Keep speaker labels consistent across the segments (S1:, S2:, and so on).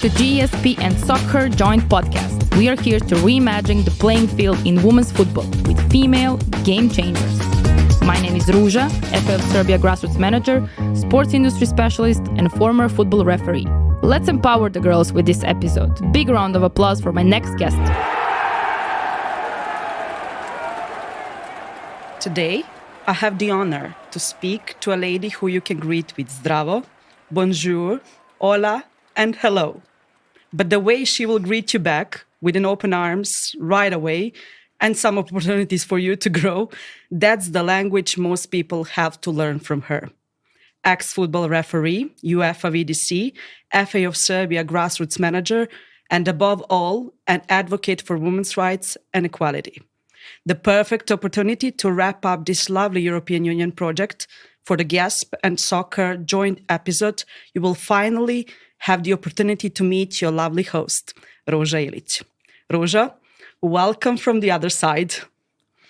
S1: to GEST and SoccHER joint podcast. We are here to reimagine the playing field in women's football with female game changers. My name is Ruza, FA of Serbia grassroots manager, sports industry specialist, and former football referee. Let's empower the girls with this episode. Big round of applause for my next guest.
S2: Today, I have the honor to speak to a lady who you can greet with zdravo, bonjour, hola, and hello. But the way she will greet you back with an open arms right away and some opportunities for you to grow, that's the language most people have to learn from her. Ex-football referee, UEFA VDC, FA of Serbia grassroots manager, and above all, an advocate for women's rights and equality. The perfect opportunity to wrap up this lovely European Union project. For the GEST and SoccHER joint episode, you will finally have the opportunity to meet your lovely host, Ruza Ilic. Ruza, welcome from the other side.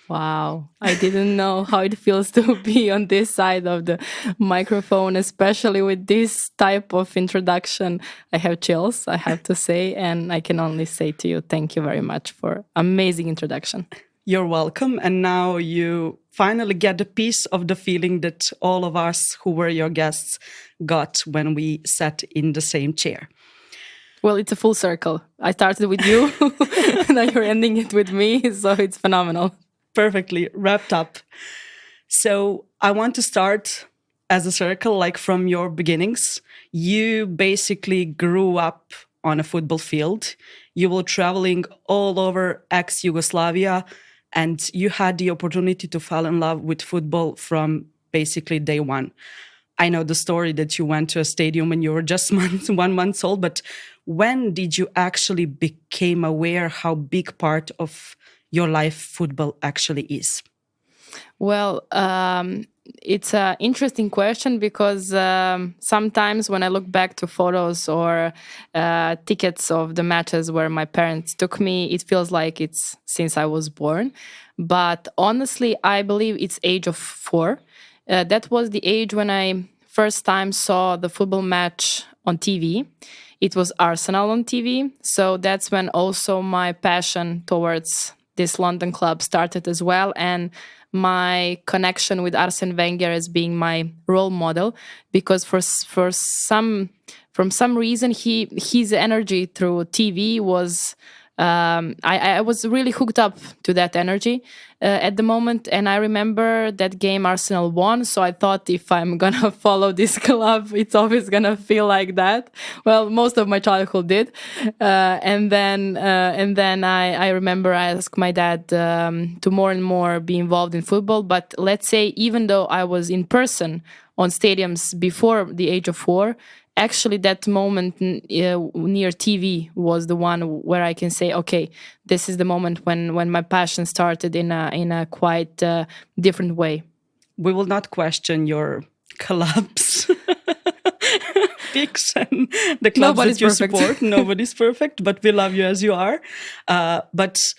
S1: Wow, I didn't know how it feels to be on this side of the microphone, especially with this type of introduction. I have chills, I have to say, and I can only say to you, thank you very much for amazing introduction.
S2: You're welcome. And now you finally get a piece of the feeling that all of us who were your guests got when we sat in the same chair.
S1: Well, it's a full circle. I started with you, now you're ending it with me, so it's phenomenal.
S2: Perfectly wrapped up. So I want to start as a circle, like from your beginnings. You basically grew up on a football field. You were traveling all over ex-Yugoslavia, and you had the opportunity to fall in love with football from basically day one. I know the story that you went to a stadium when you were just 1 month old, but when did you actually become aware how big part of your life football actually is?
S1: Well, it's an interesting question because sometimes when I look back to photos or tickets of the matches where my parents took me, it feels like it's since I was born. But honestly, I believe it's age of 4. That was the age when I first time saw the football match on TV. It was Arsenal on TV. So that's when also my passion towards this London club started as well. And my connection with Arsene Wenger as being my role model, because from some reason his energy through TV was I was really hooked up to that energy at the moment. And I remember that game Arsenal won, so I thought if I'm gonna follow this club, it's always gonna feel like that. Well, most of my childhood did, and then I remember I asked my dad to more and more be involved in football. But let's say even though I was in person on stadiums before the age of 4, actually that moment near TV was the one where I can say, okay, this is the moment when my passion started in a quite different way.
S2: We will not question your clubs picks and the clubs
S1: Nobody's
S2: that you
S1: perfect.
S2: support. Nobody's perfect, but we love you as you are. But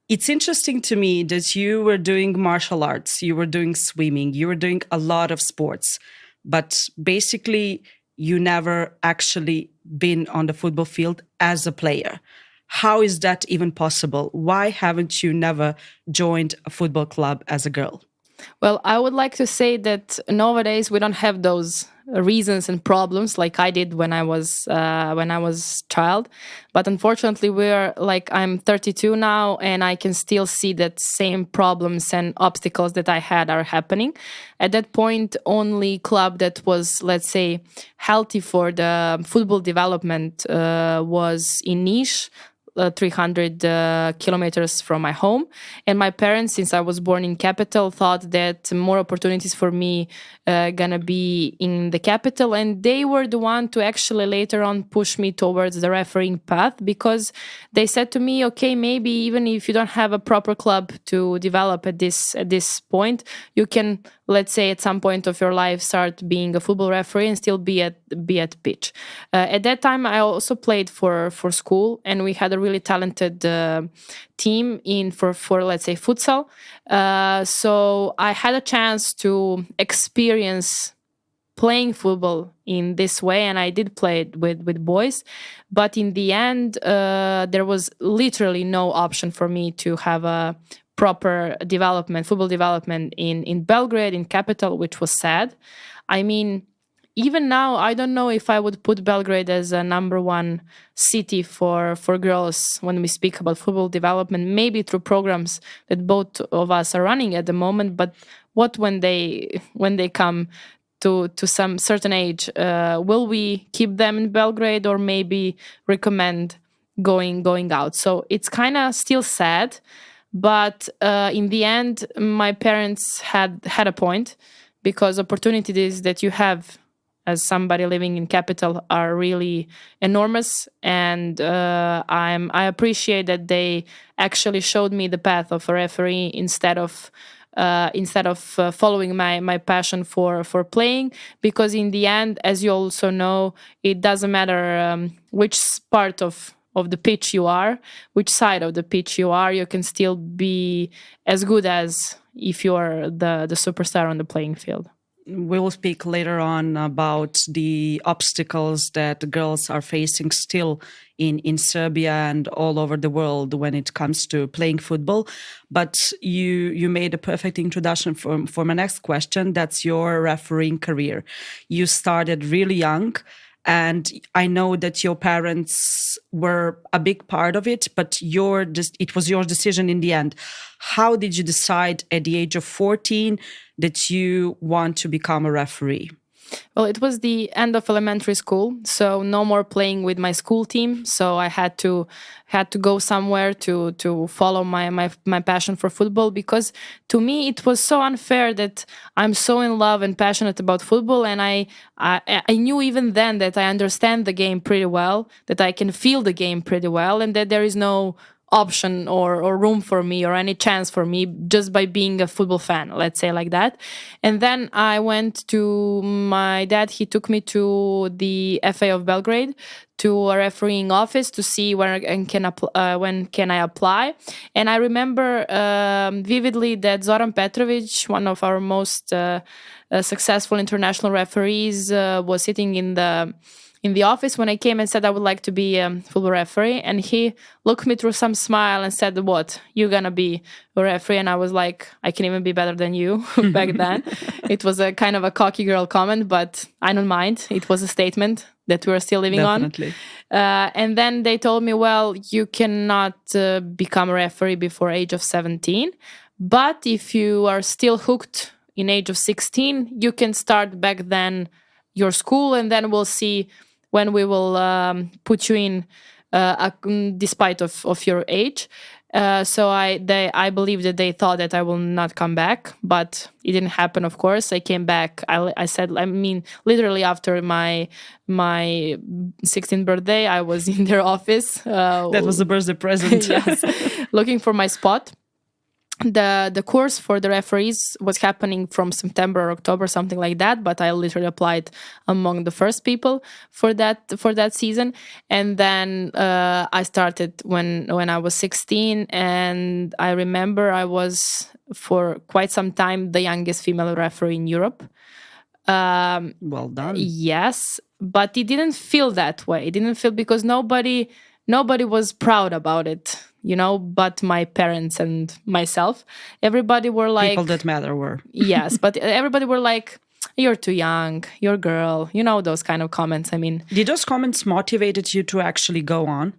S2: it's interesting to me that you were doing martial arts, you were doing swimming, you were doing a lot of sports, but basically you never actually been on the football field as a player. How is that even possible? Why haven't you never joined a football club as a girl?
S1: Well, I would like to say that nowadays we don't have those reasons and problems like I did when I was child. But unfortunately, I'm 32 now, and I can still see that same problems and obstacles that I had are happening. At that point, only club that was, let's say, healthy for the football development was in Niš, 300 kilometers from my home. And my parents, since I was born in capital, thought that more opportunities for me gonna be in the capital. And they were the one to actually later on push me towards the refereeing path, because they said to me, okay, maybe even if you don't have a proper club to develop at this point, you can, let's say, at some point of your life start being a football referee and still be at pitch. At that time, I also played for school, and we had a really talented team for let's say futsal. So I had a chance to experience playing football in this way, and I did play it with boys. But in the end, there was literally no option for me to have a proper football development in Belgrade, in capital, which was sad. I mean, even now, I don't know if I would put Belgrade as a number one city for girls when we speak about football development, maybe through programs that both of us are running at the moment. But what when they come to some certain age, will we keep them in Belgrade or maybe recommend going out? So it's kind of still sad, but in the end, my parents had a point, because opportunities that you have as somebody living in capital are really enormous, and I appreciate that they actually showed me the path of a referee instead of following my passion for playing, because in the end, as you also know, it doesn't matter which part of the pitch you are, which side of the pitch you are, you can still be as good as if you are the superstar on the playing field.
S2: We'll speak later on about the obstacles that girls are facing still in Serbia and all over the world when it comes to playing football. But you made a perfect introduction for my next question. That's your refereeing career. You started really young, and I know that your parents were a big part of it, but it was your decision in the end. How did you decide at the age of 14 that you want to become a referee?
S1: Well, it was the end of elementary school, so no more playing with my school team. So I had to go somewhere to follow my passion for football, because to me it was so unfair that I'm so in love and passionate about football, and I knew even then that I understand the game pretty well, that I can feel the game pretty well, and that there is no option or room for me or any chance for me just by being a football fan, let's say like that. And then I went to my dad. He took me to the FA of Belgrade, to a refereeing office, to see when can I apply. And I remember vividly that Zoran Petrovic, one of our most successful international referees, was sitting in the office when I came and said I would like to be a football referee. And he looked me through some smile and said, "What, you're going to be a referee?" And I was like, "I can even be better than you." Back then. It was a kind of a cocky girl comment, but I don't mind. It was a statement that we were still living
S2: Definitely.
S1: on. And then they told me, well, you cannot become a referee before age of 17. But if you are still hooked in age of 16, you can start back then your school, and then we'll see when we will put you in, despite of your age. So I believe that they thought that I will not come back, but it didn't happen. Of course, I came back. I said, I mean, literally after my 16th birthday, I was in their office.
S2: That was a birthday present.
S1: Yes, looking for my spot. The course for the referees was happening from September or October, something like that. But I literally applied among the first people for that season, and then I started when I was 16, and I remember I was for quite some time the youngest female referee in Europe.
S2: Well done.
S1: Yes, but it didn't feel that way. It didn't feel, because nobody was proud about it, but my parents and myself. Everybody were like,
S2: people that matter were.
S1: Yes, but everybody were like, "You're too young, you're a girl," those kind of comments. I mean,
S2: did those comments motivated you to actually go on?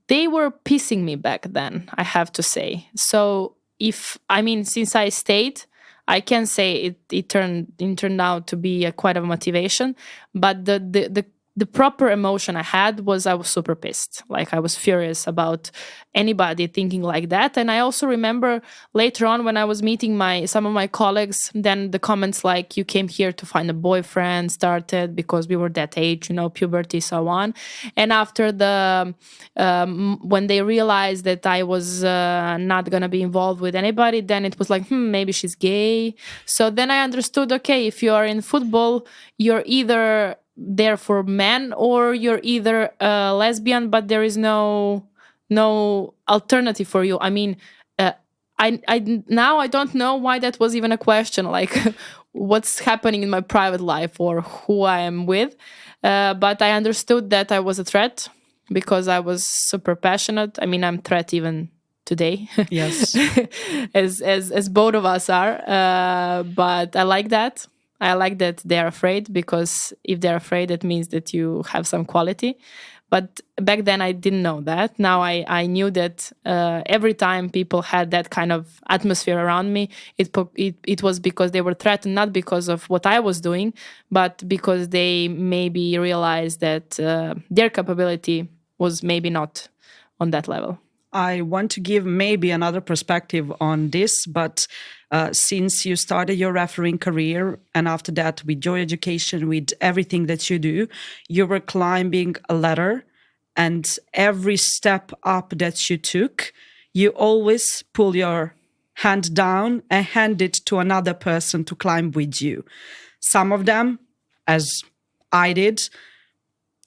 S1: They were pissing me back then, I have to say. So since I stayed, I can say it turned out to be quite a motivation. But the proper emotion I had was I was super pissed. Like, I was furious about anybody thinking like that. And I also remember later on when I was meeting some of my colleagues, then the comments like, "You came here to find a boyfriend," started, because we were that age, puberty, so on. And after when they realized that I was not going to be involved with anybody, then it was like, maybe she's gay. So then I understood, okay, if you are in football, you're either there for men or you're either a lesbian, but there is no alternative for you. I mean, I now I don't know why that was even a question. Like, what's happening in my private life or who I am with. But I understood that I was a threat because I was super passionate. I mean, I'm threat even today.
S2: Yes.
S1: as both of us are. But I like that. I like that they're afraid, because if they're afraid, it means that you have some quality. But back then I didn't know that. Now I knew that every time people had that kind of atmosphere around me, it was because they were threatened, not because of what I was doing, but because they maybe realized that their capability was maybe not on that level.
S2: I want to give maybe another perspective on this, but since you started your refereeing career, and after that with your education, with everything that you do, you were climbing a ladder, and every step up that you took, you always pull your hand down and hand it to another person to climb with you. Some of them, as I did,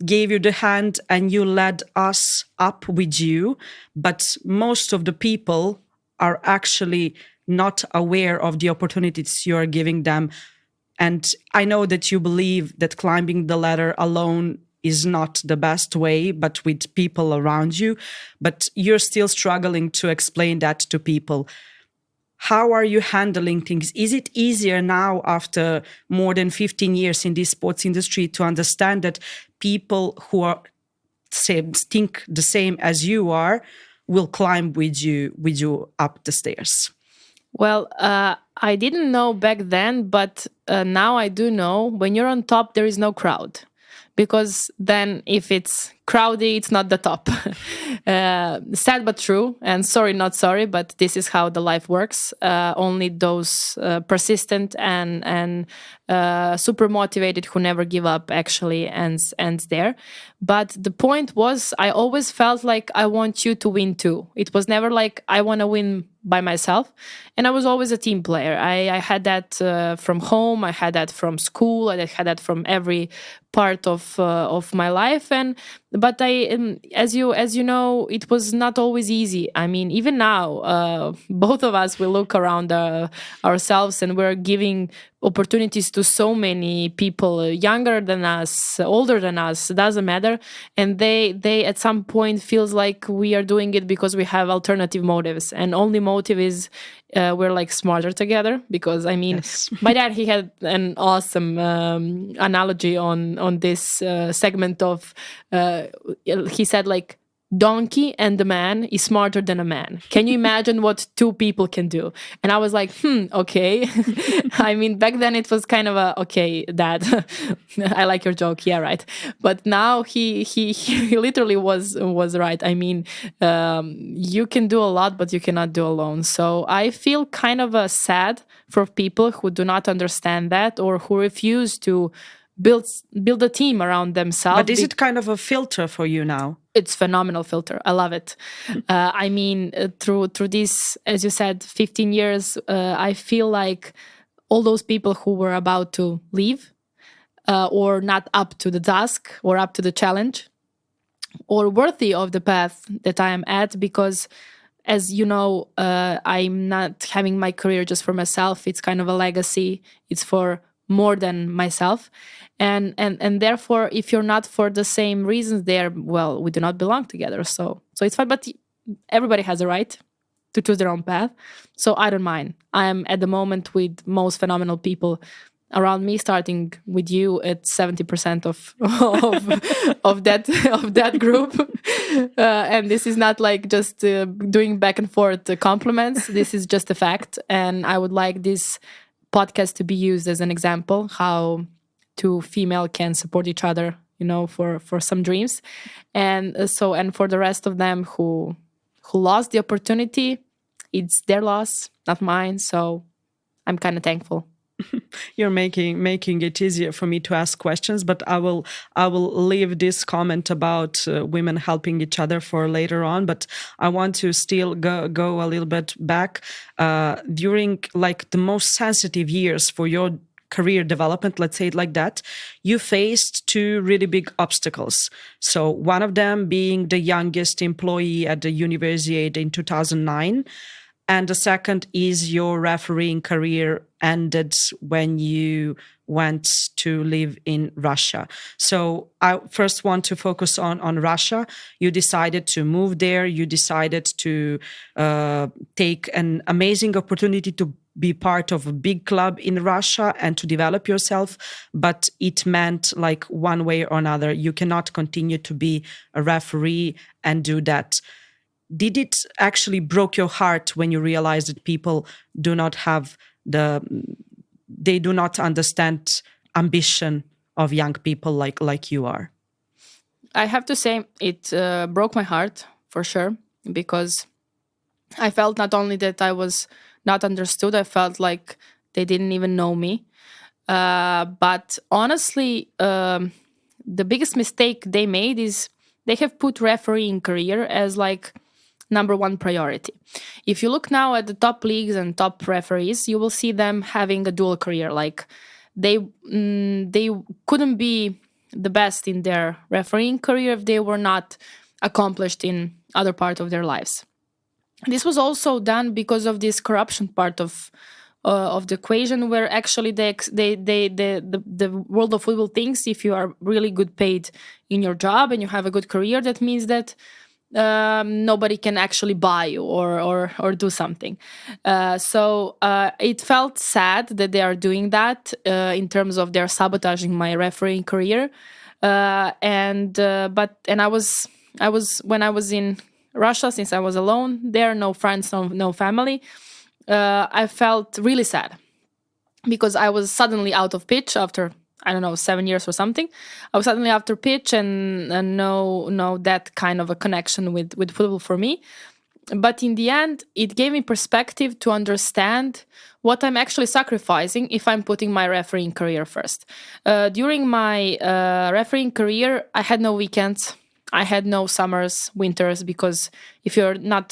S2: gave you the hand and you led us up with you. But most of the people are actually not aware of the opportunities you are giving them. And I know that you believe that climbing the ladder alone is not the best way, but with people around you. But you're still struggling to explain that to people. How are you handling things? Is it easier now, after more than 15 years in this sports industry, to understand that people who are think the same as you are will climb with you up the stairs?
S1: Well, I didn't know back then, but now I do know. When you're on top, there is no crowd. Because then if it's crowdy, it's not the top. Sad but true, and sorry, not sorry, but this is how the life works. Only those persistent and super motivated who never give up actually ends there. But the point was, I always felt like I want you to win too. It was never like I want to win by myself. And I was always a team player. I had that from home. I had that from school. I had that from every part of my life. But as you know, it was not always easy. I mean, even now, both of us will look around ourselves, and we're giving opportunities to so many people younger than us, older than us, doesn't matter. And they at some point feels like we are doing it because we have alternative motives, and only motive is we're like smarter together. Because I mean,
S2: Yes.
S1: my dad, he had an awesome analogy on this segment of he said, like, donkey and the man is smarter than a man. Can you imagine what two people can do? And I was like, okay. I mean, back then it was kind of a, okay, dad, I like your joke. Yeah, right. But now he literally was right. I mean, you can do a lot, but you cannot do alone. So I feel kind of sad for people who do not understand that, or who refuse to build a team around themselves.
S2: But is it kind of a filter for you now?
S1: It's phenomenal filter. I love it. I mean, through this, as you said, 15 years, I feel like all those people who were about to leave, or not up to the task or up to the challenge, or worthy of the path that I am at, because as you know, I'm not having my career just for myself. It's kind of a legacy. It's for more than myself. And therefore, if you're not for the same reasons there, well, we do not belong together. So it's fine. But everybody has a right to choose their own path. So I don't mind. I'm at the moment with most phenomenal people around me, starting with you at 70% of that group. And this is not like just doing back and forth compliments. This is just a fact. And I would like this podcast to be used as an example how two female can support each other, you know, for some dreams. And for the rest of them who lost the opportunity, it's their loss, not mine. So I'm kind of thankful.
S2: You're making it easier for me to ask questions, but I will leave this comment about women helping each other for later on. But I want to still go a little bit back during like the most sensitive years for your career development, let's say it like that. You faced two really big obstacles. So one of them being the youngest employee at the university in 2009. And the second is your refereeing career ended when you went to live in Russia. So I first want to focus on Russia. You decided to move there. You decided to take an amazing opportunity to be part of a big club in Russia and to develop yourself. But it meant like one way or another, you cannot continue to be a referee and do that. Did it actually broke your heart when you realized that people do not have they do not understand ambition of young people like you are?
S1: I have to say it broke my heart for sure, because I felt not only that I was not understood, I felt like they didn't even know me. But honestly, the biggest mistake they made is they have put refereeing career as like number one priority. If you look now at the top leagues and top referees, you will see them having a dual career. Like they couldn't be the best in their refereeing career if they were not accomplished in other part of their lives. This was also done because of this corruption part of the equation, where actually the world of football thinks if you are really good paid in your job and you have a good career, that means that nobody can actually buy you or do something. So it felt sad that they are doing that in terms of they're sabotaging my refereeing career. And I was when I was in Russia, since I was alone there, no friends, no family, I felt really sad because I was suddenly out of pitch after, I don't know, 7 years or something. I was suddenly after pitch and no that kind of a connection with football for me. But in the end, it gave me perspective to understand what I'm actually sacrificing if I'm putting my refereeing career first. During my refereeing career, I had no weekends. I had no summers, winters, because if you're not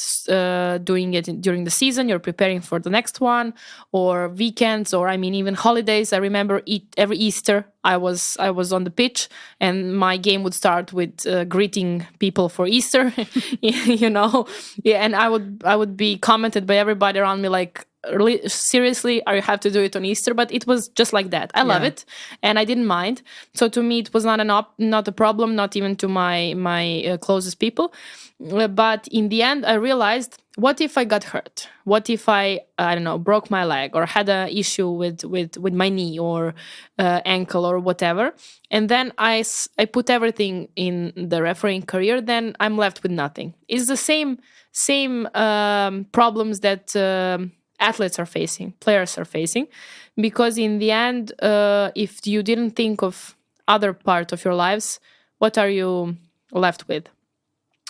S1: doing it during the season, you're preparing for the next one, or weekends, or I mean even holidays. I remember every Easter I was on the pitch, and my game would start with greeting people for Easter, you know, yeah, and I would be commented by everybody around me like, really, seriously, I have to do it on Easter, but it was just like that. I love it, and I didn't mind. So to me, it was not a problem, not even to my closest people. But in the end, I realized, what if I got hurt? What if I don't know, broke my leg or had an issue with my knee or ankle or whatever, and then I put everything in the refereeing career, then I'm left with nothing. It's the same problems that athletes are facing, players are facing, because in the end, if you didn't think of other part of your lives, what are you left with?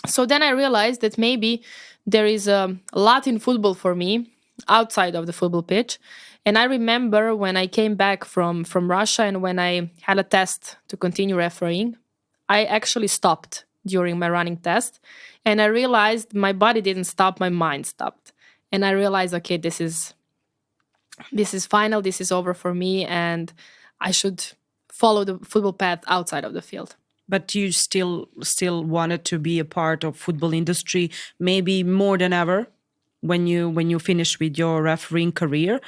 S1: So then I realized that maybe there is a lot in football for me outside of the football pitch. And I remember when I came back from Russia and when I had a test to continue refereeing, I actually stopped during my running test. And I realized my body didn't stop, my mind stopped. And I realized, okay, this is final, this is over for me, and I should follow the football path outside of the field.
S2: But you still wanted to be a part of football industry, maybe more than ever when you finish with your refereeing career.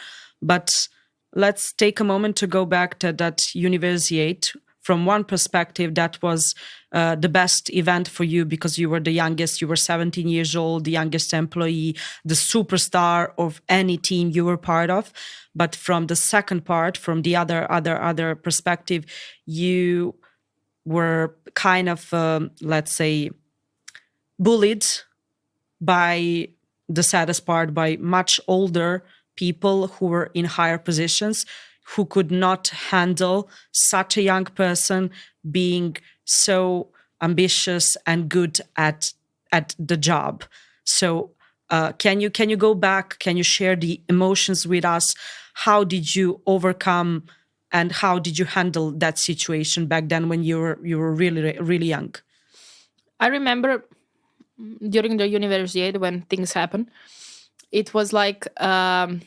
S2: But let's take a moment to go back to that Universiade. From one perspective, that was the best event for you because you were the youngest. You were 17 years old, the youngest employee, the superstar of any team you were part of. But from the second part, from the other perspective, you were kind of, let's say, bullied by the saddest part, by much older people who were in higher positions, who could not handle such a young person being so ambitious and good at the job. So can you go back? Can you share the emotions with us? How did you overcome and how did you handle that situation back then when you were really, really young?
S1: I remember during the Universiade when things happened, it was like I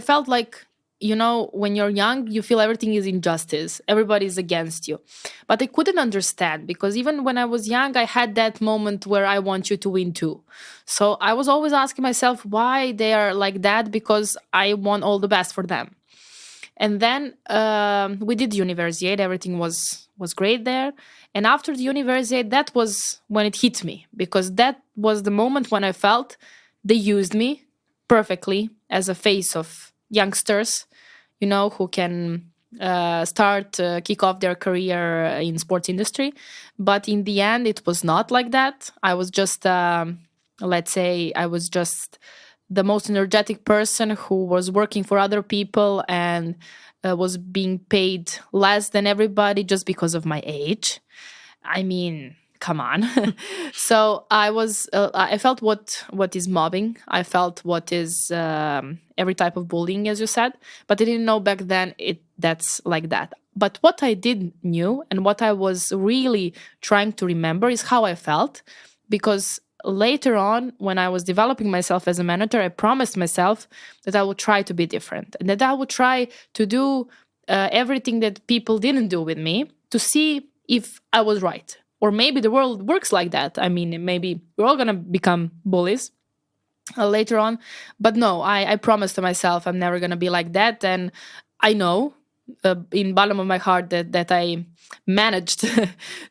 S1: felt like when you're young, you feel everything is injustice. Everybody's against you. But I couldn't understand, because even when I was young, I had that moment where I want you to win too. So I was always asking myself why they are like that, because I want all the best for them. And then we did Universiade. Everything was great there. And after the Universiade, that was when it hit me, because that was the moment when I felt they used me perfectly as a face of youngsters, who can kick off their career in sports industry. But in the end, it was not like that. I was just, let's say, I was just the most energetic person who was working for other people and was being paid less than everybody just because of my age. I mean, come on. So I felt what is mobbing. I felt what is every type of bullying, as you said, but I didn't know back then that's like that. But what I did knew, and what I was really trying to remember, is how I felt, because later on, when I was developing myself as a manager, I promised myself that I would try to be different, and that I would try to do everything that people didn't do with me, to see if I was right. Or maybe the world works like that. I mean, maybe we're all going to become bullies later on. But no, I promised to myself I'm never going to be like that. And I know in bottom of my heart that I managed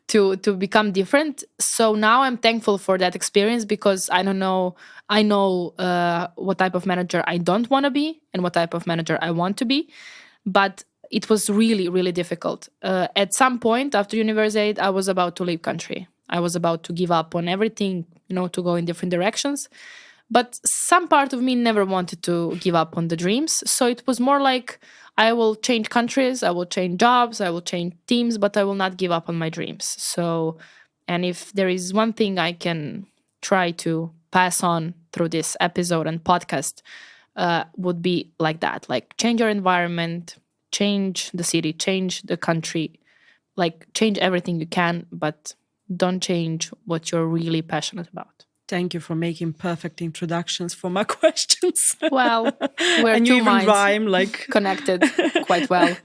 S1: to become different. So now I'm thankful for that experience, because I know what type of manager I don't want to be and what type of manager I want to be. But it was really, really difficult. At some point after Universiade, I was about to leave country. I was about to give up on everything, to go in different directions. But some part of me never wanted to give up on the dreams. So it was more like, I will change countries, I will change jobs, I will change teams, but I will not give up on my dreams. So, and if there is one thing I can try to pass on through this episode and podcast, would be like that. Like, change your environment, change the city, change the country, like change everything you can, but don't change what you're really passionate about.
S2: Thank you for making perfect introductions for my questions.
S1: Well, we're
S2: and
S1: two
S2: you even
S1: minds
S2: rhyme like
S1: connected quite well.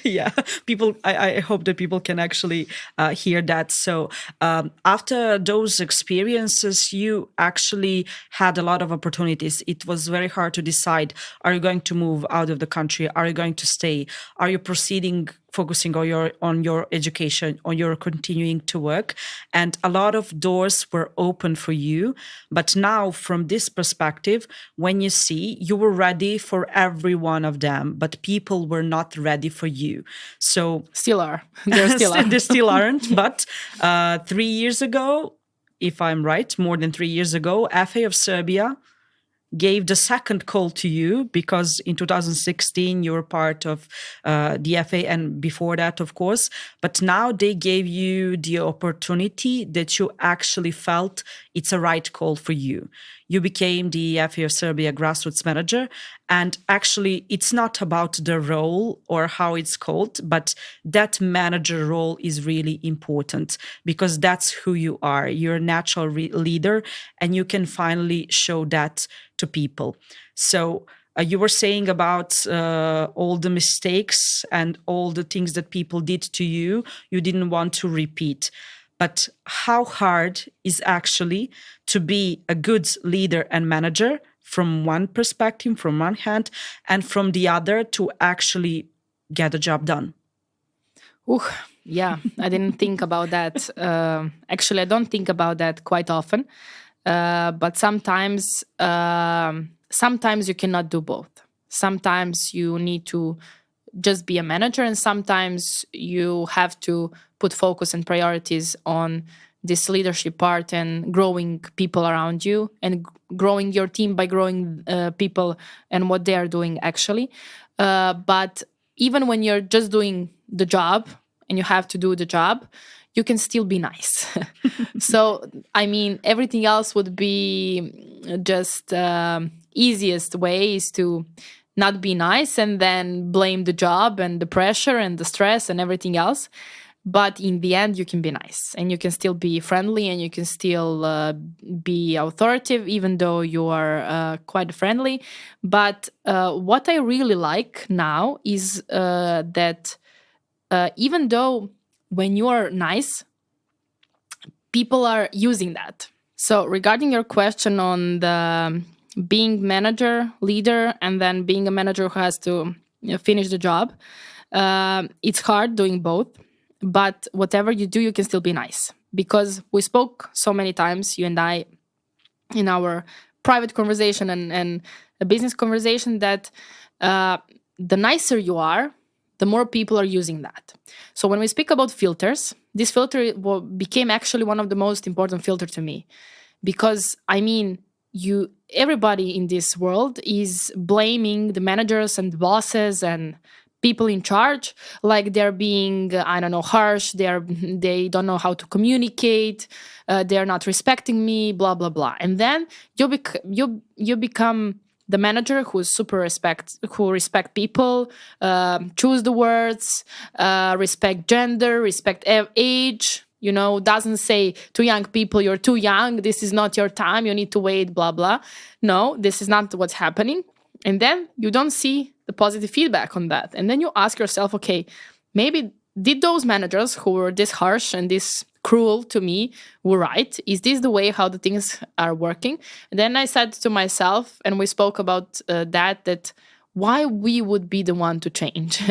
S2: Yeah, people. I hope that people can actually hear that. So after those experiences, you actually had a lot of opportunities. It was very hard to decide: are you going to move out of the country? Are you going to stay? Are you proceeding, focusing on your education, on your continuing to work? And a lot of doors were open for you. But now, from this perspective, when you see, you were ready for every one of them, but people were not ready for you. So
S1: still are. They
S2: still aren't. But 3 years ago, if I'm right, more than 3 years ago, FA of Serbia gave the second call to you, because in 2016 you were part of the FA, and before that, of course. But now they gave you the opportunity that you actually felt it's a right call for you. You became the FA of Serbia grassroots manager. And actually, it's not about the role or how it's called, but that manager role is really important, because that's who you are. You're a natural leader, and you can finally show that to people. So you were saying about all the mistakes and all the things that people did to you, you didn't want to repeat. But how hard is actually to be a good leader and manager from one perspective, from one hand, and from the other to actually get the job done?
S1: Yeah, I didn't think about that. Actually, I don't think about that quite often. But sometimes you cannot do both. Sometimes you need to just be a manager, and sometimes you have to put focus and priorities on this leadership part and growing people around you and growing your team by growing people and what they are doing actually. But even when you're just doing the job and you have to do the job, you can still be nice. So, I mean, everything else would be just easiest way is to not be nice and then blame the job and the pressure and the stress and everything else. but in the end you can be nice and you can still be friendly and you can still be authoritative even though you are quite friendly. But what I really like now is that even though when you are nice, people are using that. So regarding your question on the being manager, leader, and then being a manager who has to finish the job, it's hard doing both. But whatever you do, you can still be nice. Because we spoke so many times, you and I, in our private conversation and a business conversation, that the nicer you are, the more people are using that. So when we speak about filters, this filter became actually one of the most important filter to me, because I mean, everybody in this world is blaming the managers and the bosses and people in charge, like they're being, I don't know, harsh. They don't know how to communicate. They're not respecting me. Blah blah blah. And then you become the manager who respect people, choose the words, respect gender, respect age. Doesn't say to young people, you're too young, this is not your time, you need to wait, blah, blah. No, this is not what's happening. And then you don't see the positive feedback on that. And then you ask yourself, okay, maybe did those managers who were this harsh and this cruel to me were right? Is this the way how the things are working? And then I said to myself, and we spoke about that why we would be the one to change.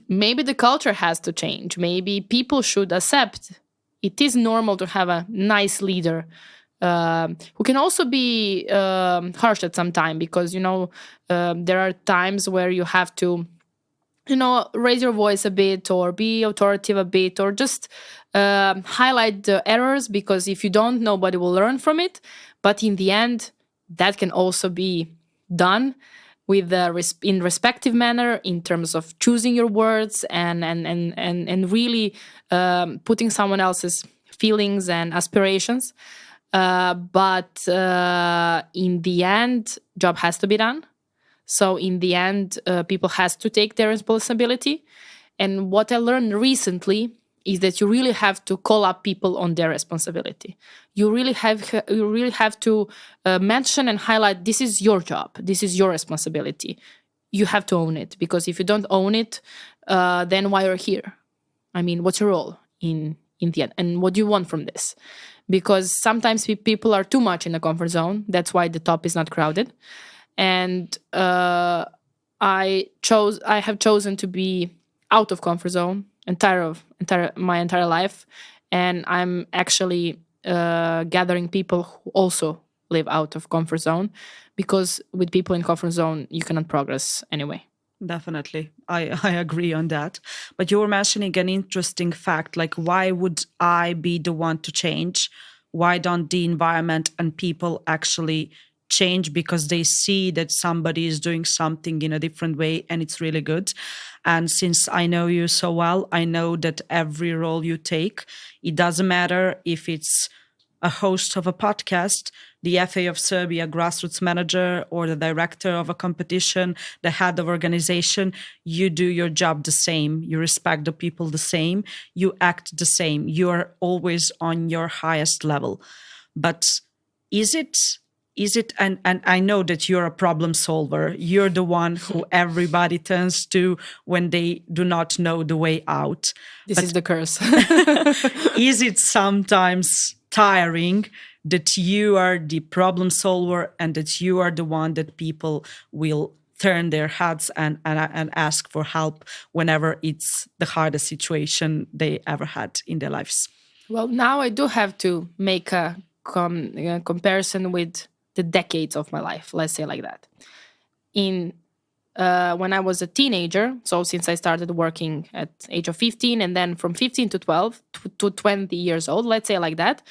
S1: Maybe the culture has to change. Maybe people should accept it is normal to have a nice leader who can also be harsh at some time, because there are times where you have to raise your voice a bit or be authoritative a bit, or just highlight the errors, because if you don't, nobody will learn from it. But in the end, that can also be done with in respective manner, in terms of choosing your words and really putting someone else's feelings and aspirations. But in the end, job has to be done. So in the end, people has to take their responsibility. And what I learned recently is that you really have to call up people on their responsibility. You really have to mention and highlight, this is your job, this is your responsibility. You have to own it, because if you don't own it, then why are you here? I mean, what's your role in the end? And what do you want from this? Because sometimes people are too much in the comfort zone. That's why the top is not crowded. And I have chosen to be out of comfort zone my entire life, and I'm actually gathering people who also live out of comfort zone, because with people in comfort zone you cannot progress anyway.
S2: Definitely. I agree on that. But you were mentioning an interesting fact, like, why would I be the one to change? Why don't the environment and people actually change? Because they see that somebody is doing something in a different way and it's really good. And since I know you so well, I know that every role you take, it doesn't matter if it's a host of a podcast, the FA of Serbia grassroots manager, or the director of a competition, the head of organization, you do your job the same. You respect the people the same. You act the same. You are always on your highest level. But is it, and I know that you're a problem solver. You're the one who everybody turns to when they do not know the way out.
S1: This is the curse.
S2: Is it sometimes tiring that you are the problem solver and that you are the one that people will turn their heads and ask for help whenever it's the hardest situation they ever had in their lives?
S1: Well, now I do have to make a comparison with the decades of my life, let's say like that. When I was a teenager, so since I started working at age of 15, and then from 15 to 12 to 20 years old, let's say like that,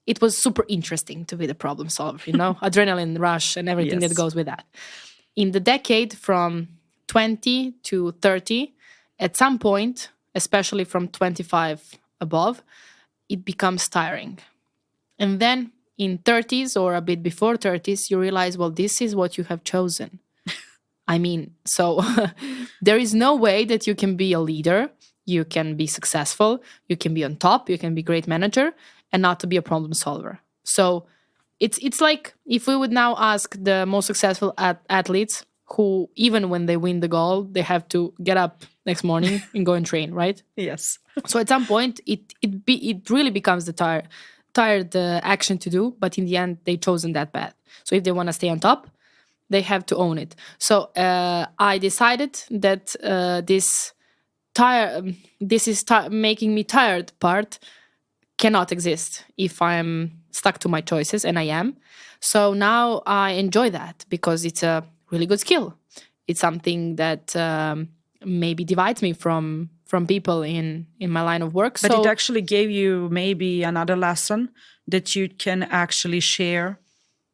S1: it was super interesting to be the problem solver, adrenaline rush and everything that goes with that. In the decade from 20 to 30, at some point, especially from 25 above, it becomes tiring. And then in 30s or a bit before 30s, you realize, well, this is what you have chosen. I mean, so there is no way that you can be a leader. you can be successful, you can be on top, you can be great manager, and not to be a problem solver. So it's like if we would now ask the most successful athletes who, even when they win the gold, they have to get up next morning and go and train, right?
S2: Yes.
S1: So at some point, it really becomes the tired action to do. But in the end, they chosen that path. So if they want to stay on top, they have to own it. So I decided that this is making me tired part cannot exist if I'm stuck to my choices, and I am. So now I enjoy that because it's a really good skill. It's something that maybe divides me from people in my line of work.
S2: But
S1: so
S2: it actually gave you maybe another lesson that you can actually share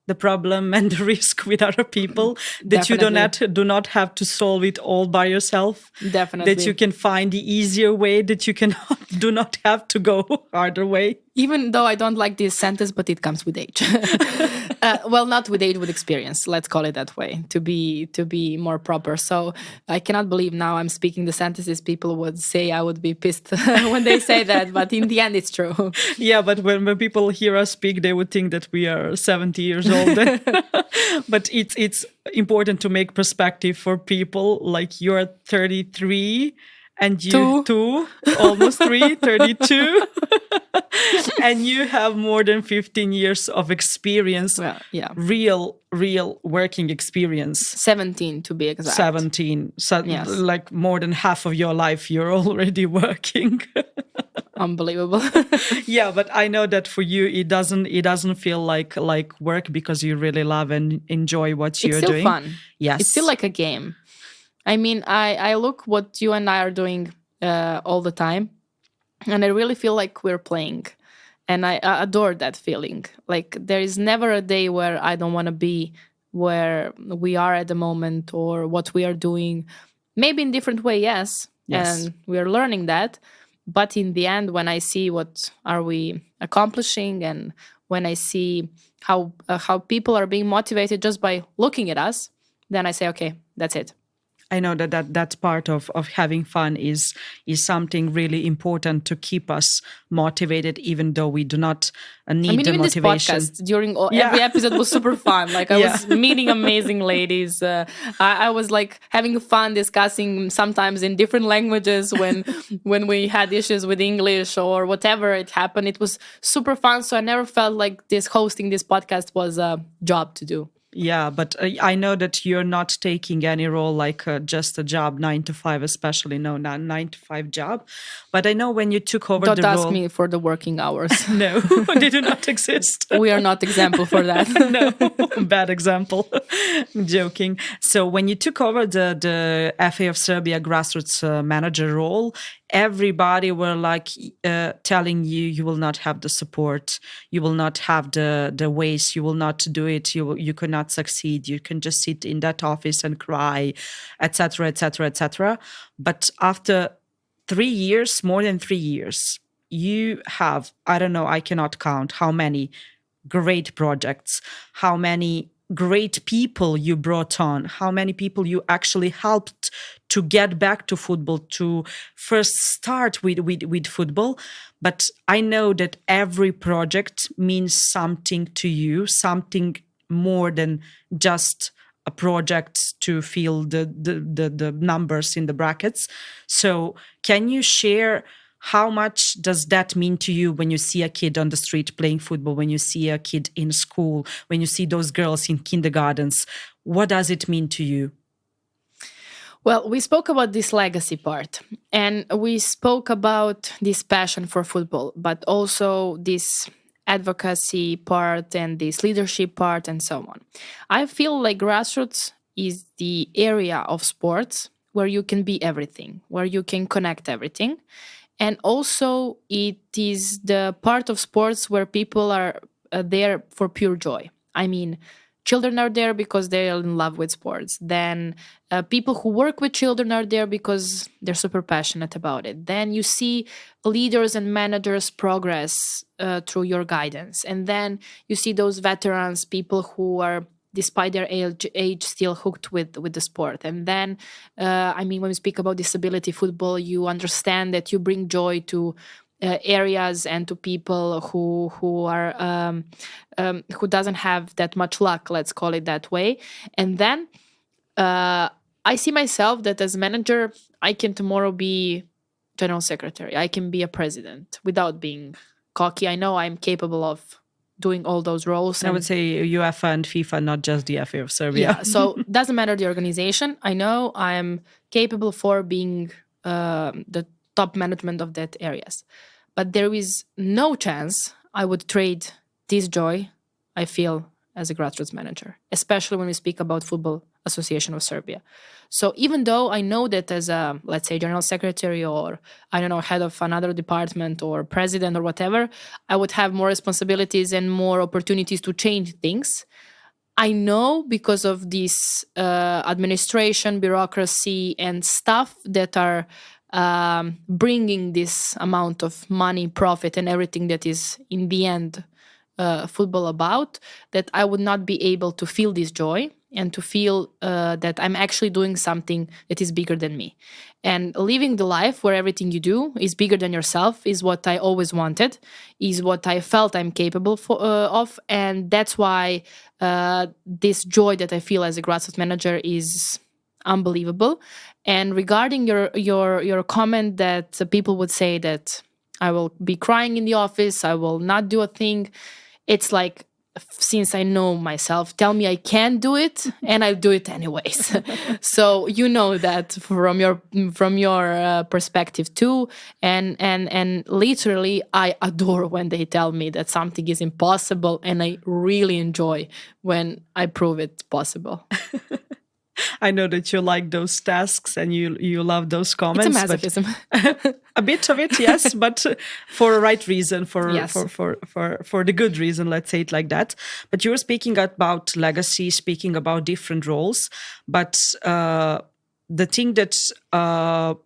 S2: the problem and the risk with other people, that you do not have to solve it all by yourself.
S1: Definitely.
S2: That you can find the easier way, that you can do not have to go harder way.
S1: Even though I don't like this sentence, but it comes with age. Well, not with age, with experience. Let's call it that way, to be more proper. So I cannot believe now I'm speaking the sentences people would say I would be pissed when they say that. But in the end, it's true.
S2: Yeah, but when people hear us speak, they would think that we are 70 years old. But it's important to make perspective for people. Like, you're 33 and you too, almost 32. And you have more than 15 years of experience.
S1: Well, yeah.
S2: Real working experience.
S1: 17 to be exact.
S2: 17. So
S1: yes.
S2: Like more than half of your life you're already working.
S1: Unbelievable.
S2: Yeah, but I know that for you it doesn't feel like work, because you really love and enjoy what you're doing.
S1: It's still fun.
S2: Yes.
S1: It's still like a game. I mean, I look what you and I are doing all the time, and I really feel like we're playing. And I adore that feeling. Like, there is never a day where I don't want to be where we are at the moment or what we are doing. Maybe in different way, yes. And we are learning that. But in the end, when I see what are we accomplishing, and when I see how people are being motivated just by looking at us, then I say, okay, that's it.
S2: I know that part of having fun is something really important to keep us motivated, even though we do not need the motivation.
S1: This podcast during every episode was super fun. Like, I was meeting amazing ladies. I was like having fun discussing sometimes in different languages when we had issues with English or whatever it happened. It was super fun. So I never felt like hosting this podcast was a job to do.
S2: Yeah, but I know that you're not taking any role like just a job, 9 to 5, especially not 9 to 5 job. But I know when you took over
S1: the role...
S2: Don't
S1: ask me for the working hours.
S2: No, they do not exist.
S1: We are not example for that.
S2: No, bad example. I'm joking. So when you took over the FA of Serbia grassroots manager role, everybody were like telling you will not have the support, you will not have the ways, you will not do it, you cannot succeed, you can just sit in that office and cry, etc., etc., etc. But after 3 years, more than 3 years, you have, I don't know, I cannot count how many great projects, how many great people you brought on, how many people you actually helped to get back to football, to first start with football. But I know that every project means something to you, something more than just a project to fill the numbers in the brackets. So can you share how much does that mean to you when you see a kid on the street playing football, when you see a kid in school, when you see those girls in kindergartens? What does it mean to you?
S1: Well, we spoke about this legacy part, and we spoke about this passion for football, but also this advocacy part and this leadership part and so on. I feel like grassroots is the area of sports where you can be everything, where you can connect everything. And also it is the part of sports where people are there for pure joy. I mean, children are there because they're in love with sports. Then people who work with children are there because they're super passionate about it. Then you see leaders and managers progress through your guidance. And then you see those veterans, people who are despite their age still hooked with the sport. And then I mean, when we speak about disability football, you understand that you bring joy to areas and to people who are who doesn't have that much luck, let's call it that way. And then I see myself that as manager, I can tomorrow be general secretary. I can be a president without being cocky. I know I'm capable of doing all those roles.
S2: I would say UEFA and FIFA, not just the FA of Serbia.
S1: Yeah, so doesn't matter the organization. I know I'm capable for being the top management of that areas. But there is no chance I would trade this joy I feel as a grassroots manager, especially when we speak about Football Association of Serbia. So even though I know that as a, let's say, general secretary or, I don't know, head of another department or president or whatever, I would have more responsibilities and more opportunities to change things. I know because of this administration, bureaucracy, and stuff that are bringing this amount of money, profit, and everything that is in the end football about, that I would not be able to feel this joy and to feel that I'm actually doing something that is bigger than me. And living the life where everything you do is bigger than yourself is what I always wanted, is what I felt I'm capable of. And that's why this joy that I feel as a grassroots manager is unbelievable. And regarding your comment that people would say that I will be crying in the office, I will not do a thing, it's like, since I know myself, tell me I can do it, and I do it anyways. So you know that from your perspective too, and literally I adore when they tell me that something is impossible, and I really enjoy when I prove it possible.
S2: I know that you like those tasks and you love those comments.
S1: It's a masochism.
S2: A bit of it, yes, but for a right reason,
S1: Yes.
S2: for the good reason, let's say it like that. But you were speaking about legacy, speaking about different roles, but the thing that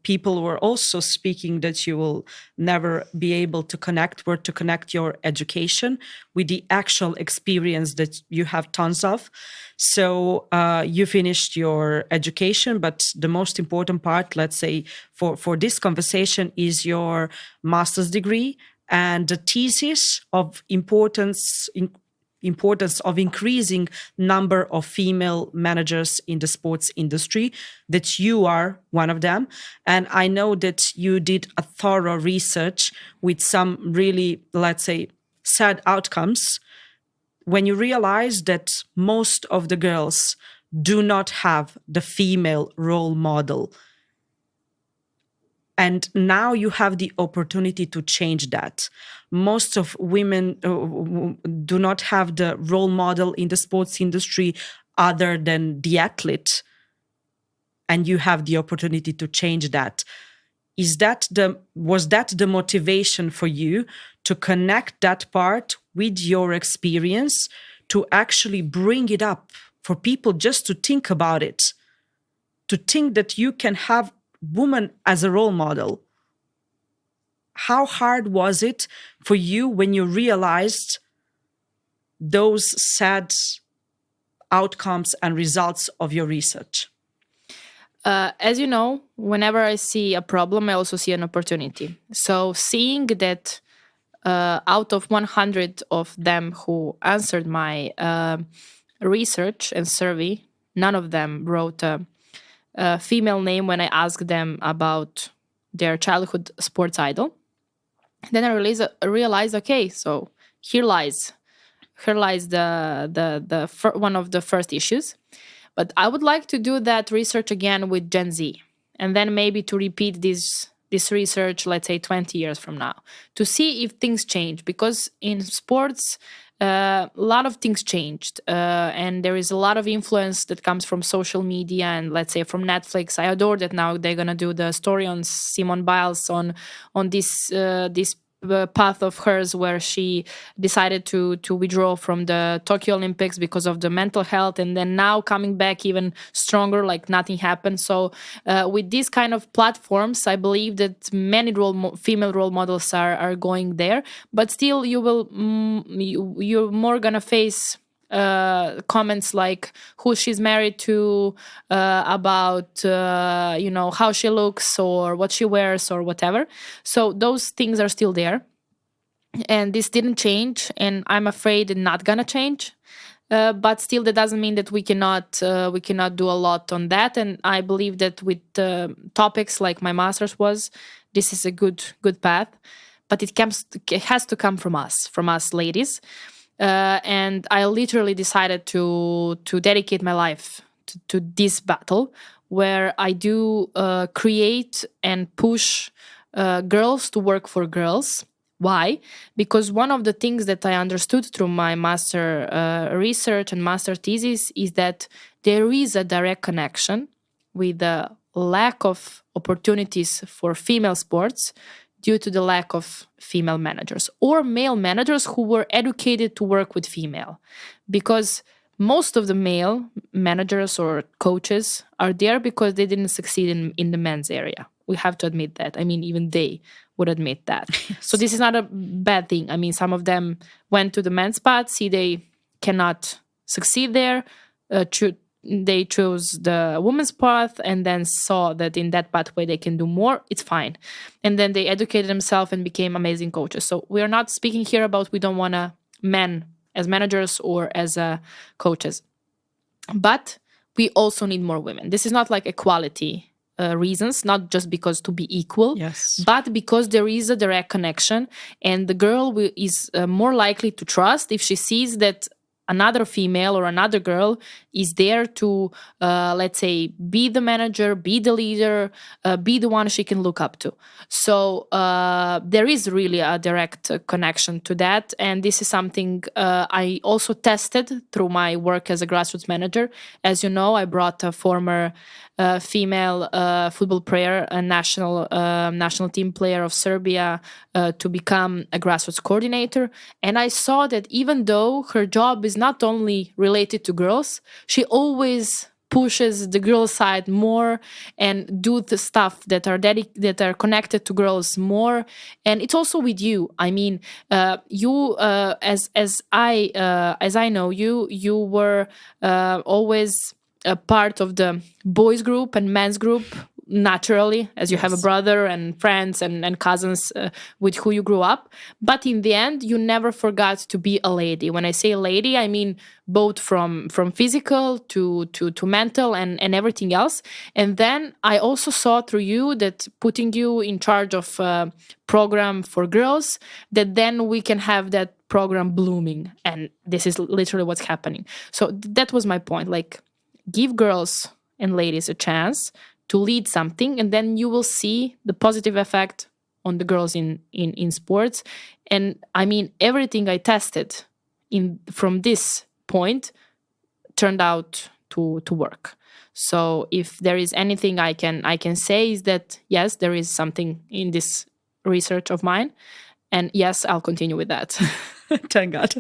S2: people were also speaking that you will never be able to connect were to connect your education with the actual experience that you have tons of. So you finished your education, but the most important part, let's say, for this conversation is your master's degree and the thesis of importance of increasing number of female managers in the sports industry, that you are one of them. And I know that you did a thorough research with some really, let's say, sad outcomes when you realize that most of the girls do not have the female role model. And now you have the opportunity to change that. Most of women do not have the role model in the sports industry other than the athlete. And you have the opportunity to change that. Was that the motivation for you to connect that part with your experience, to actually bring it up for people just to think about it, to think that you can have woman as a role model? How hard was it for you when you realized those sad outcomes and results of your research?
S1: As you know, whenever I see a problem, I also see an opportunity. So seeing that out of 100 of them who answered my research and survey, none of them wrote a female name when I asked them about their childhood sports idol. Then I realized, okay, so here lies the one of the first issues. But I would like to do that research again with Gen Z, and then maybe to repeat this research, let's say 20 years from now, to see if things change. Because in sports, a lot of things changed, and there is a lot of influence that comes from social media and, let's say, from Netflix. I adore that now they're gonna do the story on Simone Biles on this path of hers where she decided to withdraw from the Tokyo Olympics because of the mental health, and then now coming back even stronger, like nothing happened. So with these kind of platforms, I believe that many female role models are going there, but still you're more gonna face comments like who she's married to, about how she looks or what she wears or whatever. So those things are still there, and this didn't change, and I'm afraid it's not gonna change. But still, that doesn't mean that we cannot do a lot on that. And I believe that with topics like my master's was, this is a good path. But it has to come from us ladies. And I literally decided to dedicate my life to this battle, where I do create and push girls to work for girls. Why? Because one of the things that I understood through my master research and master thesis is that there is a direct connection with the lack of opportunities for female sports due to the lack of female managers or male managers who were educated to work with female. Because most of the male managers or coaches are there because they didn't succeed in the men's area. We have to admit that. I mean, even they would admit that. Yes. So this is not a bad thing. I mean, some of them went to the men's path, see they cannot succeed there. They chose the women's path and then saw that in that pathway they can do more. It's fine. And then they educated themselves and became amazing coaches. So we are not speaking here about we don't want men as managers or as coaches. But we also need more women. This is not like equality reasons, not just because to be equal,
S2: yes,
S1: but because there is a direct connection, and the girl is more likely to trust if she sees that another female or another girl is there to, let's say, be the manager, be the leader, be the one she can look up to. So there is really a direct connection to that. And this is something I also tested through my work as a grassroots manager. As you know, I brought a former female football player, a national team player of Serbia, to become a grassroots coordinator. And I saw that even though her job is not only related to girls, she always pushes the girl side more and do the stuff that are connected to girls more. And it's also with you. I mean, you as I know you, you were always a part of the boys group and men's group naturally, as you
S2: yes,
S1: have a brother and friends and cousins with who you grew up. But in the end, you never forgot to be a lady. When I say lady, I mean both from physical to mental and everything else. And then I also saw through you that putting you in charge of a program for girls, that then we can have that program blooming. And this is literally what's happening. So that was my point. Like, give girls and ladies a chance to lead something, and then you will see the positive effect on the girls in sports. And I mean, everything I tested from this point turned out to work. So if there is anything I can say is that yes, there is something in this research of mine, and yes, I'll continue with that.
S2: Thank God.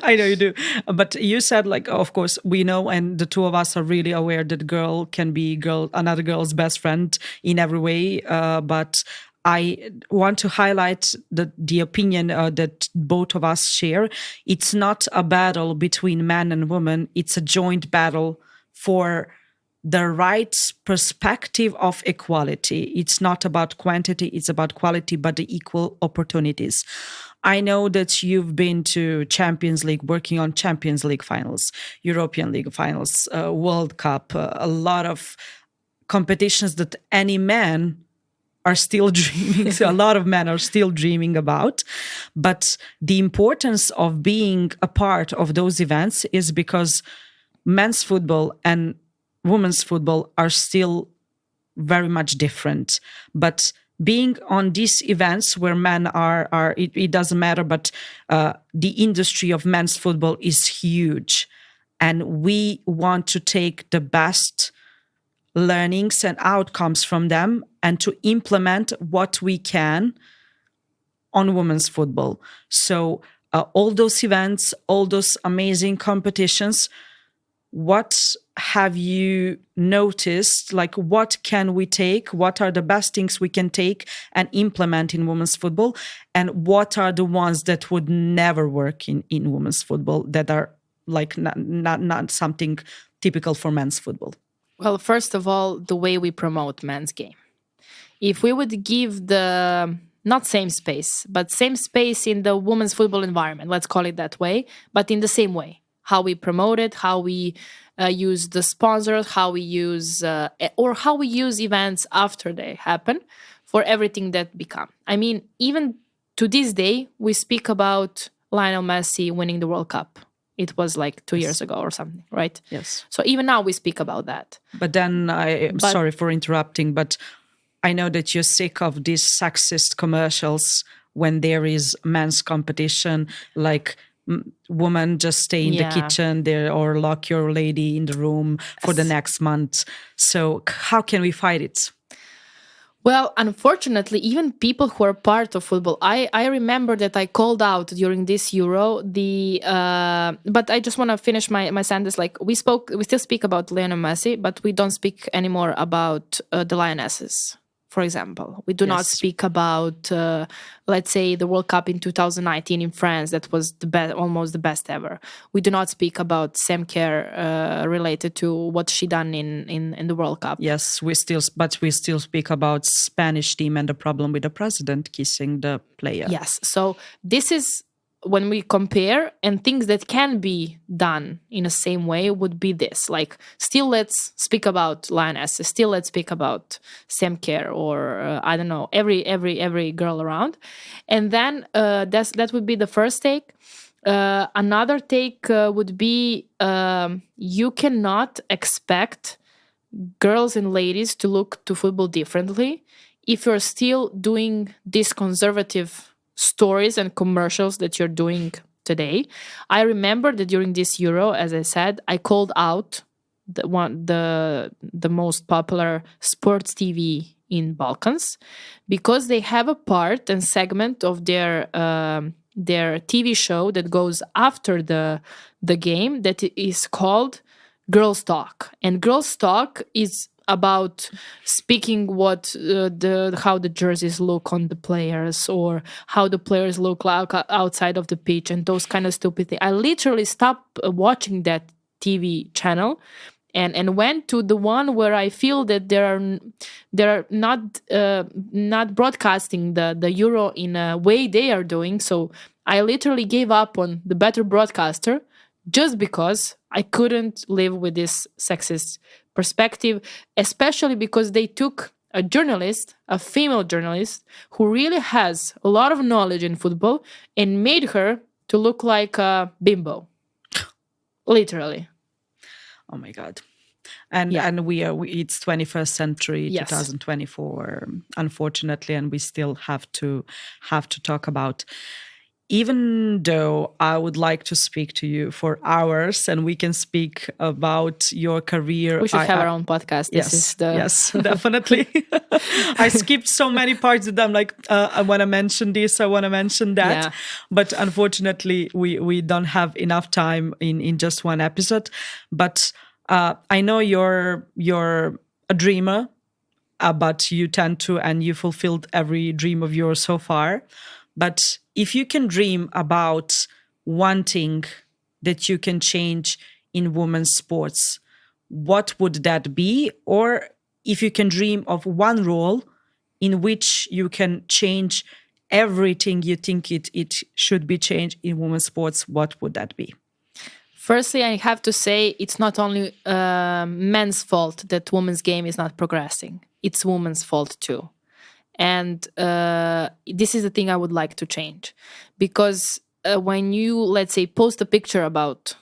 S2: I know you do. But you said, like, of course, we know, and the two of us are really aware that girl can be another girl's best friend in every way. But I want to highlight the opinion that both of us share. It's not a battle between man and woman. It's a joint battle for the right perspective of equality. It's not about quantity, it's about quality, but the equal opportunities. I know that you've been to Champions League, working on Champions League finals, European League finals, World Cup, a lot of competitions that any man are still dreaming. So a lot of men are still dreaming about. But the importance of being a part of those events is because men's football and women's football are still very much different. But being on these events where men are it doesn't matter, but the industry of men's football is huge. And we want to take the best learnings and outcomes from them and to implement what we can on women's football. So all those events, all those amazing competitions, what have you noticed? Like, what can we take? What are the best things we can take and implement in women's football? And what are the ones that would never work in women's football that are like not something typical for men's football?
S1: Well, first of all, the way we promote men's game. If we would give the not same space, but same space in the women's football environment, let's call it that way, but in the same way, how we promote it, how we use the sponsors, how we use or how we use events after they happen for everything that become. I mean, even to this day, we speak about Lionel Messi winning the World Cup. It was like 2 years ago or something, right?
S2: Yes.
S1: So even now we speak about that.
S2: But then I'm sorry for interrupting, but I know that you're sick of these sexist commercials when there is men's competition, like woman just stay in the kitchen there or lock your lady in the room for the next month. So how can we fight it?
S1: Well, unfortunately, even people who are part of football, I remember that I called out during this Euro but I just want to finish my sentence. Like we still speak about Lionel Messi, but we don't speak anymore about the Lionesses. For example, we do not speak about, let's say, the World Cup in 2019 in France. That was almost the best ever. We do not speak about SoccHER related to what she done in the World Cup.
S2: Yes, we still speak about Spanish team and the problem with the president kissing the player.
S1: Yes, so this is when we compare, and things that can be done in the same way would be this. Like, still let's speak about lionesses. Still let's speak about SoccHER or I don't know, every girl around. And then that would be the first take. Another take would be you cannot expect girls and ladies to look to football differently if you're still doing this conservative stories and commercials that you're doing today. I remember that during this Euro, as I said, I called out the most popular sports TV in Balkans because they have a part and segment of their TV show that goes after the game that is called Girls Talk. And Girls Talk is about speaking how the jerseys look on the players or how the players look like outside of the pitch and those kind of stupid things. I literally stopped watching that TV channel and went to the one where I feel that they're not broadcasting the Euro in a way they are doing. So I literally gave up on the better broadcaster just because I couldn't live with this sexist perspective, especially because they took a journalist, a female journalist, who really has a lot of knowledge in football and made her to look like a bimbo. Literally.
S2: Oh my God. And it's 21st century, 2024, unfortunately, and we still have to talk about. Even though I would like to speak to you for hours and we can speak about your career.
S1: We should have our own podcast.
S2: Yes, definitely. I skipped so many parts of them. Like, I want to mention this, I want to mention that. Yeah. But unfortunately, we don't have enough time in just one episode. But I know you're a dreamer, but you tend to, and you fulfilled every dream of yours so far. But if you can dream about one thing that you can change in women's sports, what would that be? Or if you can dream of one role in which you can change everything you think it should be changed in women's sports, what would that be?
S1: Firstly, I have to say it's not only men's fault that women's game is not progressing. It's women's fault too. And this is the thing I would like to change. Because when you, let's say, post a picture about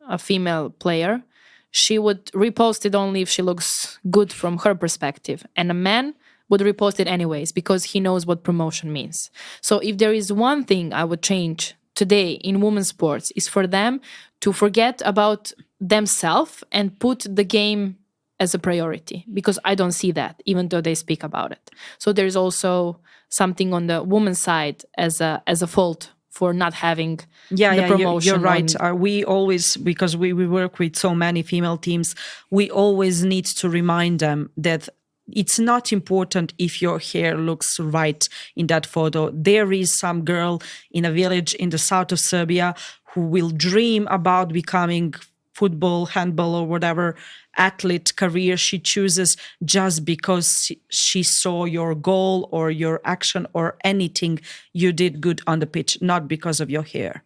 S1: a female player, she would repost it only if she looks good from her perspective. And a man would repost it anyways because he knows what promotion means. So if there is one thing I would change today in women's sports is for them to forget about themselves and put the game as a priority, because I don't see that, even though they speak about it. So there's also something on the woman's side as a fault for not having the promotion.
S2: You're right. We always, because we work with so many female teams, we always need to remind them that it's not important if your hair looks right in that photo. There is some girl in a village in the south of Serbia who will dream about becoming football, handball, or whatever athlete career she chooses just because she saw your goal or your action or anything you did good on the pitch, not because of your hair.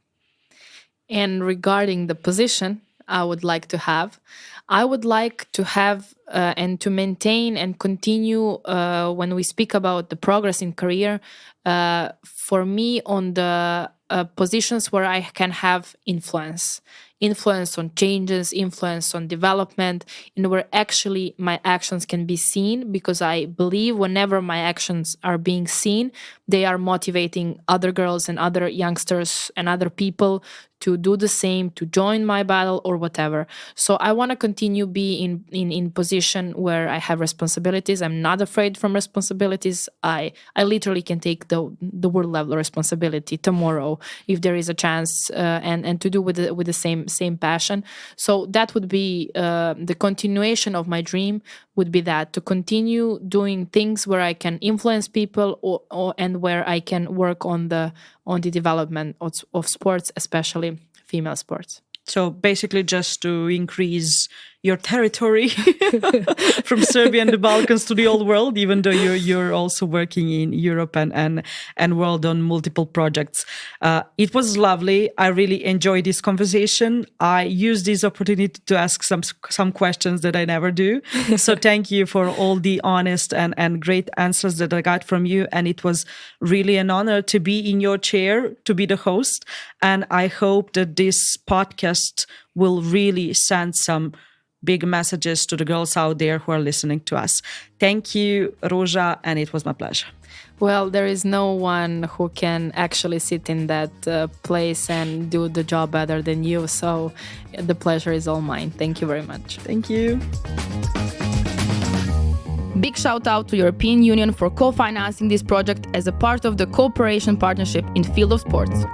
S1: And regarding the position I would like to have and to maintain and continue when we speak about the progress in career, for me on the positions where I can have influence on changes, influence on development, and where actually my actions can be seen, because I believe whenever my actions are being seen, they are motivating other girls and other youngsters and other people to do the same, to join my battle or whatever. So I want to continue be in position where I have responsibilities. I'm not afraid from responsibilities. I literally can take the world level responsibility tomorrow if there is a chance, and to do with the same passion. So that would be the continuation of my dream, would be that to continue doing things where I can influence people and where I can work on the development of sports, especially female sports.
S2: So basically just to increase your territory from Serbia and the Balkans to the old world, even though you're also working in Europe and world on multiple projects. It was lovely. I really enjoyed this conversation. I used this opportunity to ask some questions that I never do. So thank you for all the honest and great answers that I got from you. And it was really an honor to be in your chair, to be the host. And I hope that this podcast will really send some big messages to the girls out there who are listening to us. Thank you, Ruza, and it was my pleasure.
S1: Well, there is no one who can actually sit in that place and do the job better than you. So the pleasure is all mine. Thank you very much.
S2: Thank you.
S3: Big shout out to European Union for co-financing this project as a part of the cooperation partnership in field of sports.